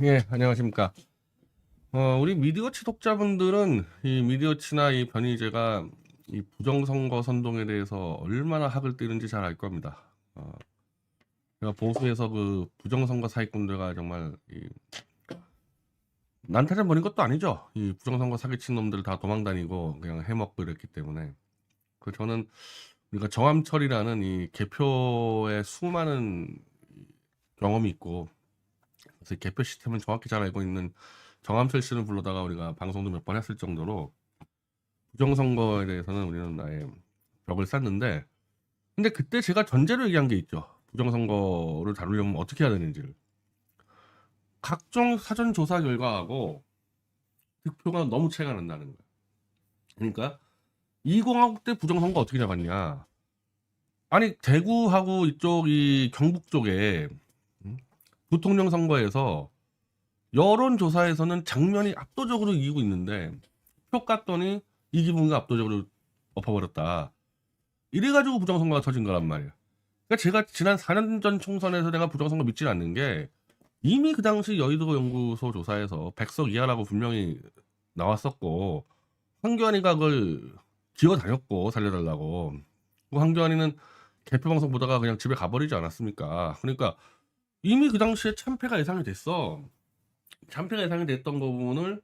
예, 안녕하십니까. 우리 미디어치 독자분들은 이 미디어치나 이 변희재가 이 부정선거 선동에 대해서 얼마나 학을 띠는지 잘 알 겁니다. 제가 보수에서 그 부정선거 사기꾼들과 정말 난타전 벌인 것도 아니죠. 이 부정선거 사기친 놈들 다 도망다니고 그냥 해먹고 이랬기 때문에. 저는 우리가 정암철이라는 이 개표의 수많은 경험이 있고, 그래서 개표 시스템을 정확히 잘 알고 있는 정암철 씨를 불러다가 우리가 방송도 몇 번 했을 정도로 부정선거에 대해서는 우리는 아예 벽을 쌌는데, 근데 그때 제가 전제로 얘기한 게 있죠. 부정선거를 다루려면 어떻게 해야 되는지를. 각종 사전조사 결과하고 득표가 너무 차이가 난다는 거예요. 그러니까 2020 때 부정선거 어떻게 잡았냐. 아니 대구하고 이쪽 이 경북 쪽에 부통령 선거에서 여론조사에서는 장면이 압도적으로 이기고 있는데 표 깠더니 이기분가 압도적으로 엎어버렸다. 이래가지고 부정선거가 터진 거란 말이에요. 그러니까 제가 지난 4년 전 총선에서 내가 부정선거 믿지 않는 게 이미 그 당시 여의도 연구소 조사에서 100석 이하라고 분명히 나왔었고 황교안이가 그걸 기어다녔고 살려달라고. 황교안이는 개표방송 보다가 그냥 집에 가버리지 않았습니까? 그러니까 이미 그 당시에 참패가 예상이 됐어. 참패가 예상이 됐던 부분을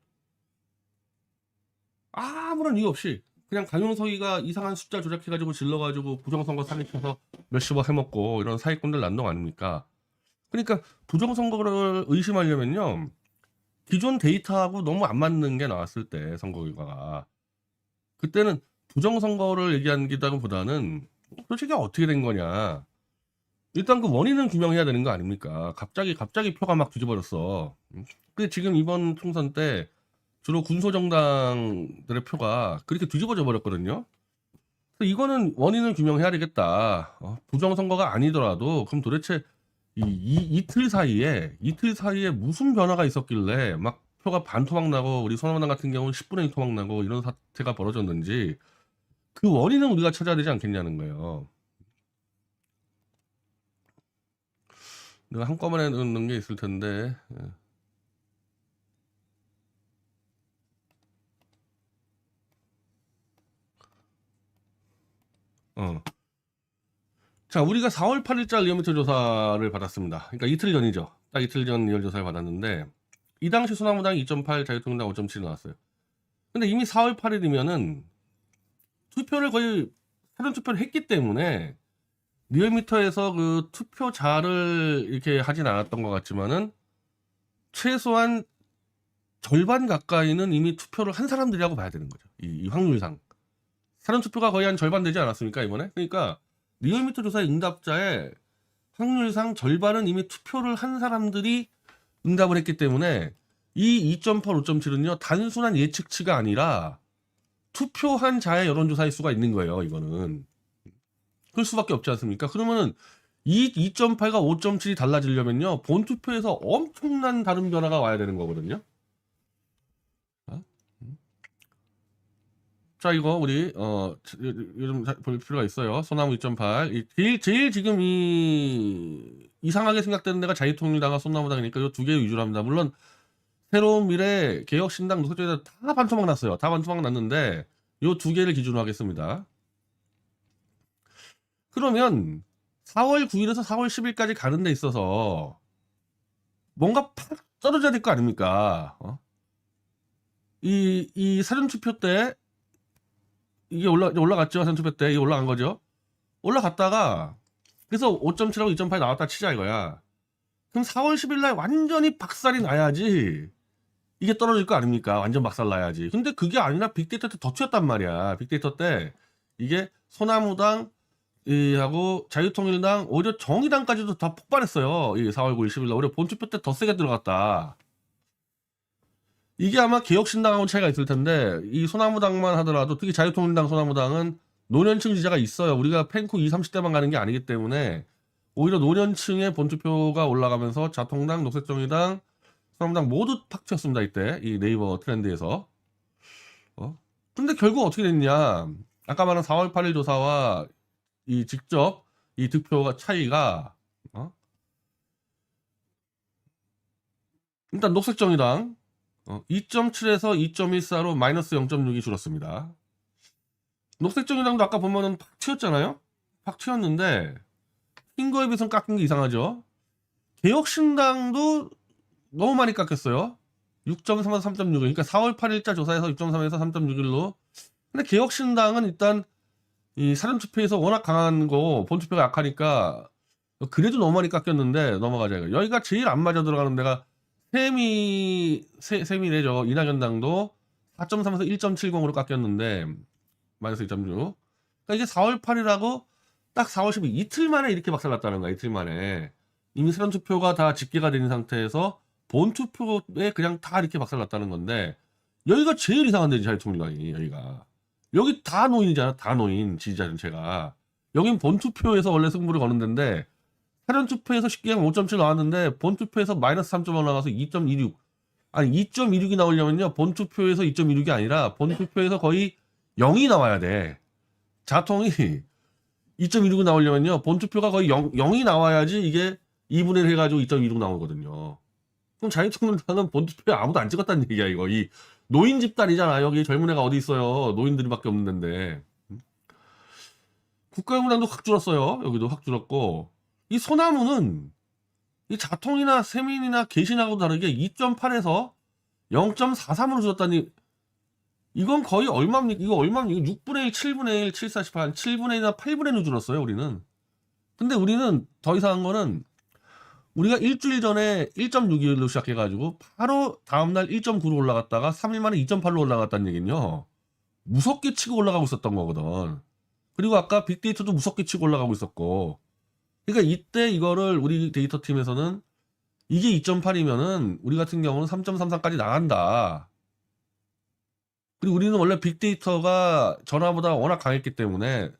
아무런 이유 없이 그냥 강용석이가 이상한 숫자 조작해가지고 질러가지고 부정선거 사기쳐서 몇십억 해먹고 이런 사기꾼들 난동 아닙니까? 그러니까 부정선거를 의심하려면요, 기존 데이터하고 너무 안 맞는 게 나왔을 때 선거 결과가, 그때는 부정선거를 얘기한 게보다는 솔직히 어떻게 된 거냐, 일단 그 원인은 규명해야 되는 거 아닙니까? 갑자기 표가 막 뒤집어졌어. 근데 지금 이번 총선 때 주로 군소정당들의 표가 그렇게 뒤집어져 버렸거든요. 그래서 이거는 원인을 규명해야 되겠다. 부정선거가 아니더라도 그럼 도대체 이틀 사이에 무슨 변화가 있었길래 막 표가 반토막 나고 우리 소나무당 같은 경우는 10분의 1 토막 나고 이런 사태가 벌어졌는지 그 원인은 우리가 찾아야 되지 않겠냐는 거예요. 내가 한꺼번에 넣는 게 있을 텐데. 어. 자, 우리가 4월 8일자 리얼미터 조사를 받았습니다. 그러니까 이틀 전이죠. 딱 이틀 전 리얼 조사를 받았는데 이 당시 소나무당이 2.8, 자유통일당 5.7 나왔어요. 근데 이미 4월 8일이면은 투표를 거의 사전 투표를 했기 때문에 리얼미터에서 그 투표자를 이렇게 하진 않았던 것 같지만은 최소한 절반 가까이는 이미 투표를 한 사람들이라고 봐야 되는 거죠. 이 확률상. 사전 투표가 거의 한 절반 되지 않았습니까, 이번에? 그러니까 리얼미터 조사의 응답자의 확률상 절반은 이미 투표를 한 사람들이 응답을 했기 때문에 이 2.8, 5.7은요, 단순한 예측치가 아니라 투표한 자의 여론조사일 수가 있는 거예요, 이거는. 그럴 수밖에 없지 않습니까? 그러면은 이 2.8과 5.7이 달라지려면요, 본투표에서 엄청난 다른 변화가 와야 되는 거거든요. 자, 이거 우리 요즘 볼 필요가 있어요. 소나무 2.8. 제일 지금 이상하게 생각되는 데가 자유통일당과 소나무당이니까 이 두 개 위주로 합니다. 물론 새로운 미래, 개혁신당, 노석조에다 다 반토막 났어요. 다 반토막 났는데 이 두 개를 기준으로 하겠습니다. 그러면 4월 9일에서 4월 10일까지 가는 데 있어서 뭔가 팍 떨어져야 될 거 아닙니까? 이 사전투표 때 이게 올라갔죠. 사전투표 때 이게 올라간 거죠. 올라갔다가 그래서 5.7하고 2.8 나왔다 치자 이거야. 그럼 4월 10일 날 완전히 박살이 나야지 이게 떨어질 거 아닙니까? 완전 박살 나야지. 근데 그게 아니라 빅데이터 때 더 튀었단 말이야. 빅데이터 때 이게 소나무당 하고 자유통일당, 오히려 정의당까지도 다 폭발했어요. 이 4월 9일 10일 날 오히려 본투표 때 더 세게 들어갔다. 이게 아마 개혁신당하고 차이가 있을 텐데 이 소나무당만 하더라도 특히 자유통일당 소나무당은 노년층 지지자가 있어요. 우리가 팬쿠 20, 30대만 가는 게 아니기 때문에 오히려 노년층의 본투표가 올라가면서 자통당, 녹색정의당, 소나무당 모두 탁 튀었습니다. 이때 이 네이버 트렌드에서. 근데 결국 어떻게 됐냐, 아까 말한 4월 8일 조사와 이 직접 이 득표가 차이가 일단 녹색정의당 2.7에서 2.14로 마이너스 0.6이 줄었습니다. 녹색정의당도 아까 보면은 팍 튀었잖아요. 팍 튀었는데 흰 거에 비해서는 깎인 게 이상하죠. 개혁신당도 너무 많이 깎였어요. 6.3에서 3.6일. 그러니까 4월 8일자 조사에서 6.3에서 3.6일로. 근데 개혁신당은 일단 이 사전투표에서 워낙 강한 거, 본투표가 약하니까 그래도 너무 많이 깎였는데 넘어가자. 이거. 여기가 제일 안 맞아 들어가는 데가 세미래죠. 이낙연당도 4.3에서 1.70으로 깎였는데 마이너스 2.6. 그러니까 이게 4월 8일하고 딱 4월 10일 이틀 만에 이렇게 박살났다는 거야. 이틀 만에. 이미 사전투표가 다 집계가 된 상태에서 본투표에 그냥 다 이렇게 박살났다는 건데 여기가 제일 이상한 데지. 자유통일당이 여기가. 여기 다 노인이잖아. 다 노인 지지자 전체가. 여긴 본투표에서 원래 승부를 거는 데인데 사전투표에서 쉽게 하면 5.7 나왔는데 본투표에서 마이너스 3.5 나와서 2.26. 아니 2.26이 나오려면요. 본투표에서 2.26이 아니라 본투표에서 거의 0이 나와야 돼. 자통이 2.26이 나오려면요. 본투표가 거의 0이 나와야지 이게 2분의 1 해가지고 2.26 나오거든요. 그럼 자유통일당은 본투표에 아무도 안 찍었다는 얘기야 이거. 이 노인 집단이잖아. 여기 젊은 애가 어디 있어요. 노인들이밖에 없는데. 국가연구당도 확 줄었어요. 여기도 확 줄었고 이 소나무는 이 자통이나 세민이나 개신하고 다르게 2.8에서 0.43으로 줄었다니 이건 거의 얼마입니까? 이거 얼마입니까? 6분의 1, 7분의 1, 7, 48, 7분의 1이나 8분의 1로 줄었어요. 우리는. 근데 우리는 더 이상한 거는 우리가 일주일 전에 1.6일로 시작해가지고 바로 다음날 1.9로 올라갔다가 3일 만에 2.8로 올라갔다는 얘기는요. 무섭게 치고 올라가고 있었던 거거든. 그리고 아까 빅데이터도 무섭게 치고 올라가고 있었고. 그러니까 이때 이거를 우리 데이터 팀에서는 이게 2.8이면은 우리 같은 경우는 3.33까지 나간다. 그리고 우리는 원래 빅데이터가 전화보다 워낙 강했기 때문에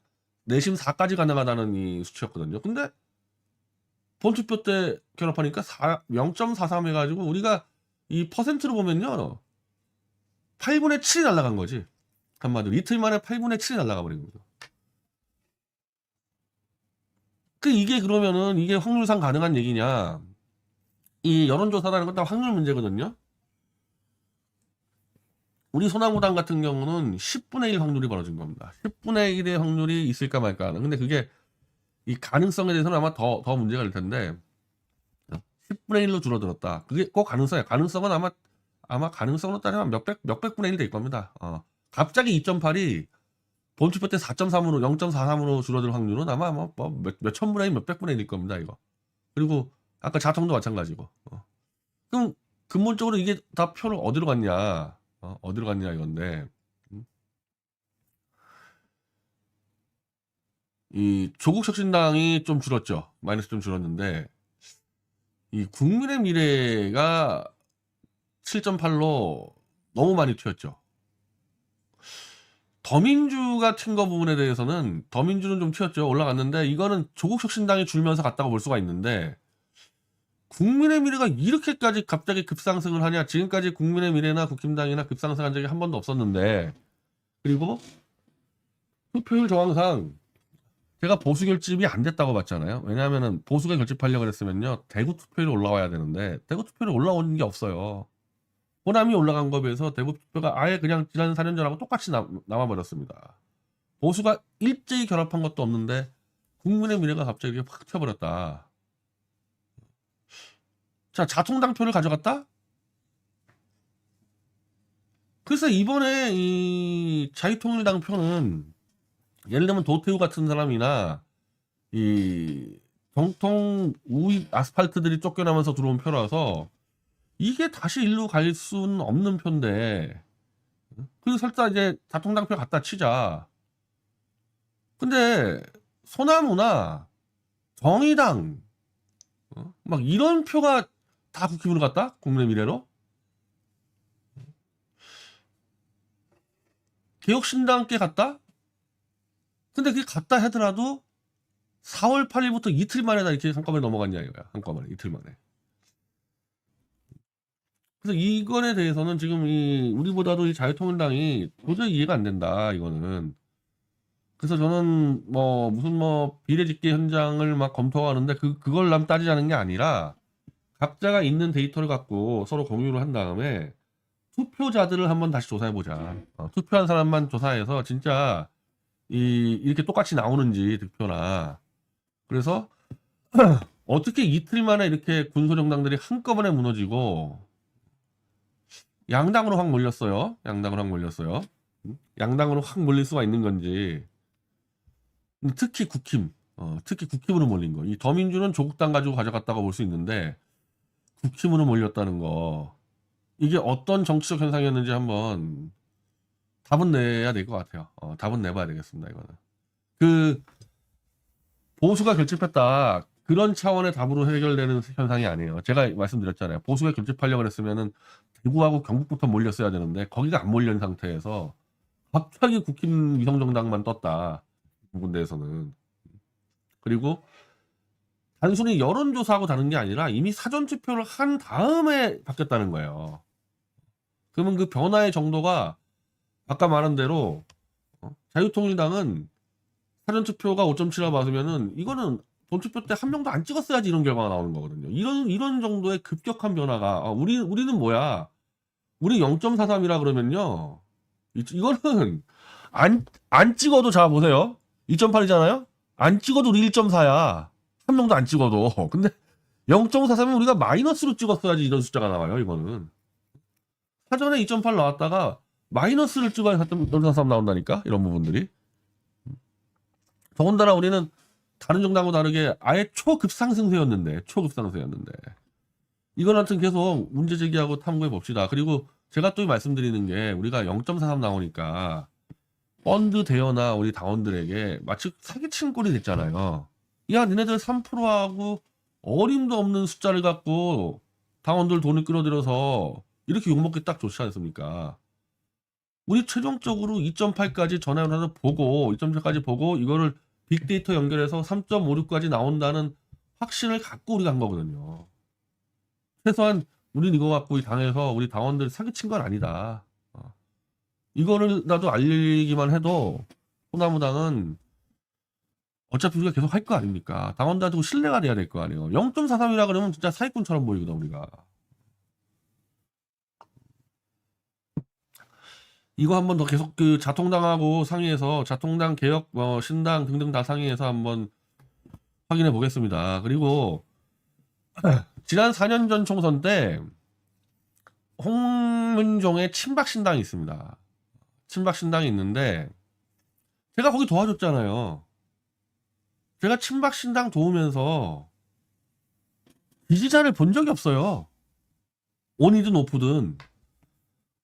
내심 4까지 가능하다는 이 수치였거든요. 근데 본투표 때 결합하니까 0.43 해가지고 우리가 이 퍼센트로 보면요. 8분의 7이 날아간 거지. 한마디로 이틀 만에 8분의 7이 날아가 버린 거죠. 이게 그러면은 이게 확률상 가능한 얘기냐? 이 여론조사라는 건 다 확률 문제거든요. 우리 소나무당 같은 경우는 10분의 1 확률이 벌어진 겁니다. 10분의 1의 확률이 있을까 말까 하는. 근데 그게 이 가능성에 대해서는 아마 더 문제가 될 텐데 10분의 1로 줄어들었다. 그게 꼭 가능성이야. 가능성은 아마 가능성으로 따지면 몇백 분의 1 될 겁니다. 갑자기 2.8이 본투표 때 4.3으로 0.43으로 줄어들 확률은 아마 뭐 몇천 분의 1, 몇백 분의 1일 겁니다. 이거. 그리고 아까 자통도 마찬가지고. 그럼 근본적으로 이게 다 표를 어디로 갔냐? 어디로 갔냐 이건데. 이 조국혁신당이 좀 줄었죠. 마이너스 좀 줄었는데 이 국민의 미래가 7.8로 너무 많이 튀었죠. 더민주 같은 거 부분에 대해서는 더민주는 좀 튀었죠. 올라갔는데 이거는 조국혁신당이 줄면서 갔다고 볼 수가 있는데 국민의 미래가 이렇게까지 갑자기 급상승을 하냐. 지금까지 국민의 미래나 국힘당이나 급상승한 적이 한 번도 없었는데 그리고 투표율 정황상 제가 보수 결집이 안 됐다고 봤잖아요. 왜냐하면 보수가 결집하려고 그랬으면요. 대구 투표율이 올라와야 되는데 대구 투표율이 올라오는 게 없어요. 호남이 올라간 거에 비해서 대구 투표가 아예 그냥 지난 4년 전하고 똑같이 남아버렸습니다. 보수가 일제히 결합한 것도 없는데 국민의 미래가 갑자기 이렇게 확 튀어버렸다. 자, 자통당 표를 가져갔다? 그래서 이번에 이 자유통일당 표는 예를 들면 도태우 같은 사람이나 이 정통 우익 아스팔트들이 쫓겨나면서 들어온 표라서 이게 다시 일로 갈 수는 없는 표인데 그래서 설사 이제 자통당 표 갖다 치자. 근데 소나무나 정의당 막 이런 표가 다 국힘으로 갔다? 국민의 미래로? 개혁신당께 갔다? 근데 그게 갔다 하더라도 4월 8일부터 이틀 만에 다 이렇게 한꺼번에 넘어갔냐 이거야. 한꺼번에 이틀 만에. 그래서 이건에 대해서는 지금 우리보다도 이 자유통일당이 도저히 이해가 안 된다 이거는. 그래서 저는 무슨 비례집계 현장을 막 검토하는데 그걸 남 따지자는 게 아니라 각자가 있는 데이터를 갖고 서로 공유를 한 다음에 투표자들을 한번 다시 조사해보자. 투표한 사람만 조사해서 진짜 이렇게 똑같이 나오는지 득표나. 그래서 어떻게 이틀 만에 이렇게 군소정당들이 한꺼번에 무너지고 양당으로 확 몰렸어요. 양당으로 확 몰렸어요. 양당으로 확 몰릴 수가 있는 건지. 특히 국힘, 특히 국힘으로 몰린 거. 이 더민주는 조국당 가지고 가져갔다고 볼 수 있는데 국힘으로 몰렸다는 거. 이게 어떤 정치적 현상이었는지 한번 답은 내야 될 것 같아요. 답은 내봐야 되겠습니다. 이거는 그 보수가 결집했다 그런 차원의 답으로 해결되는 현상이 아니에요. 제가 말씀드렸잖아요. 보수가 결집하려고 했으면은 대구하고 경북부터 몰렸어야 되는데 거기가 안 몰린 상태에서 갑자기 국힘 위성정당만 떴다. 그 군데에서는. 그리고 단순히 여론조사하고 다른 게 아니라 이미 사전투표를 한 다음에 바뀌었다는 거예요. 그러면 그 변화의 정도가 아까 말한 대로 자유통일당은 사전투표가 5.7을 받으면은 이거는 본투표 때 한 명도 안 찍었어야지 이런 결과가 나오는 거거든요. 이런 정도의 급격한 변화가 우리는 뭐야? 우리 0.43이라 그러면요. 이거는 안 찍어도 자 보세요. 2.8이잖아요. 안 찍어도 우리 1.4야. 한 명도 안 찍어도. 근데 0.43은 우리가 마이너스로 찍었어야지 이런 숫자가 나와요. 이거는 사전에 2.8 나왔다가 마이너스를 찍어야 0.43 나온다니까. 이런 부분들이. 더군다나 우리는 다른 정당과 다르게 아예 초급상승세였는데 이건 하여튼 계속 문제 제기하고 탐구해 봅시다. 그리고 제가 또 말씀드리는 게 우리가 0.43 나오니까 펀드 대여나 우리 당원들에게 마치 사기친 꼴이 됐잖아요. 야 니네들 3%하고 어림도 없는 숫자를 갖고 당원들 돈을 끌어들여서 이렇게 욕먹기 딱 좋지 않습니까? 우리 최종적으로 2.8까지 전환을 해서 보고 2.7까지 보고 이거를 빅데이터 연결해서 3.56까지 나온다는 확신을 갖고 우리가 한 거거든요. 최소한 우린 이거 갖고 이 당에서 우리 당원들 사기친 건 아니다. 이거를 나도 알리기만 해도 호남우당은 어차피 우리가 계속 할 거 아닙니까? 당원들한테 신뢰가 돼야 될 거 아니에요. 0.43이라 그러면 진짜 사기꾼처럼 보이거든 우리가. 이거 한번 더 계속 그 자통당하고 상의해서 자통당 개혁 신당 등등 다 상의해서 한번 확인해 보겠습니다. 그리고 지난 4년 전 총선 때 홍문종의 친박신당이 있습니다. 친박신당이 있는데 제가 거기 도와줬잖아요. 제가 친박신당 도우면서 지지자를 본 적이 없어요. 온이든 오프든.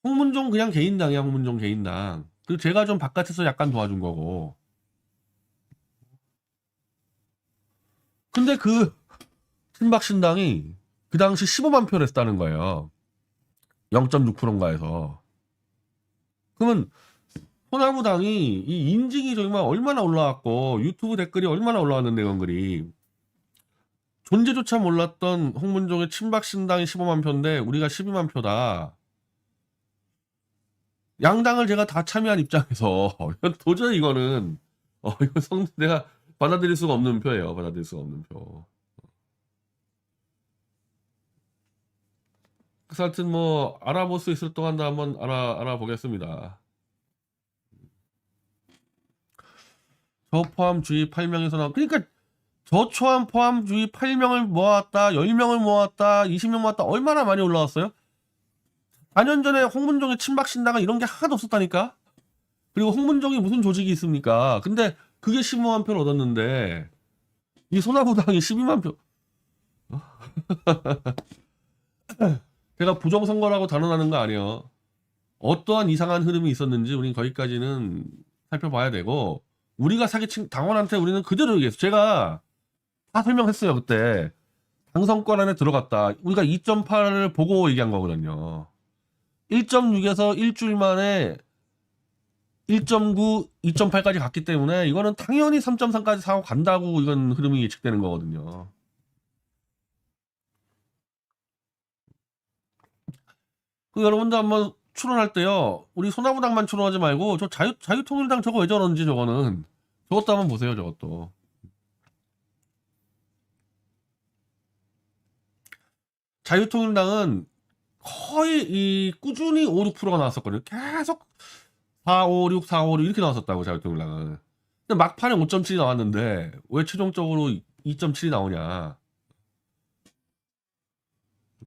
홍문종 그냥 개인당이야. 홍문종 개인당. 그리고 제가 좀 바깥에서 약간 도와준 거고. 근데 그 친박신당이 그 당시 15만 표를 했다는 거예요. 0.6%인가에서. 그러면 호남우당이 이 인증이 정말 얼마나 올라왔고 유튜브 댓글이 얼마나 올라왔는데 건글이 존재조차 몰랐던 홍문종의 친박신당이 15만 표인데 우리가 12만 표다. 양당을 제가 다 참여한 입장에서 도저히 이거는 이거 내가 받아들일 수가 없는 표예요. 받아들일 수가 없는 표. 그래서 하여튼 뭐 알아볼 수 있을 동안도 한번 알아보겠습니다. 저 포함 주의 8명에서 그러니까 저 포함 주의 8명을 모았다, 10명을 모았다, 20명 모았다 얼마나 많이 올라왔어요? 4년 전에 홍문종의 친박신당은 이런 게 하나도 없었다니까. 그리고 홍문종이 무슨 조직이 있습니까? 근데 그게 15만 표를 얻었는데 이 소나무당이 12만 표. 제가 부정선거라고 단언하는 거 아니에요. 어떠한 이상한 흐름이 있었는지 우린 거기까지는 살펴봐야 되고 우리가 사기친 당원한테 우리는 그대로 얘기했어. 제가 다 설명했어요. 그때 당선권 안에 들어갔다. 우리가 2.8을 보고 얘기한 거거든요. 1.6에서 일주일 만에 1.9, 2.8까지 갔기 때문에 이거는 당연히 3.3까지 사고 간다고 이건 흐름이 예측되는 거거든요. 그 여러분들 한번 추론할 때요. 우리 소나무당만 추론하지 말고 저 자유통일당 저거 왜 저러는지 저거는 저것도 한번 보세요. 저것도. 자유통일당은 거의 이 꾸준히 5, 6%가 나왔었거든요. 계속 4, 5, 6, 4, 5, 6 이렇게 나왔었다고 자유통일당은. 근데 막판에 5.7이 나왔는데 왜 최종적으로 2.7이 나오냐?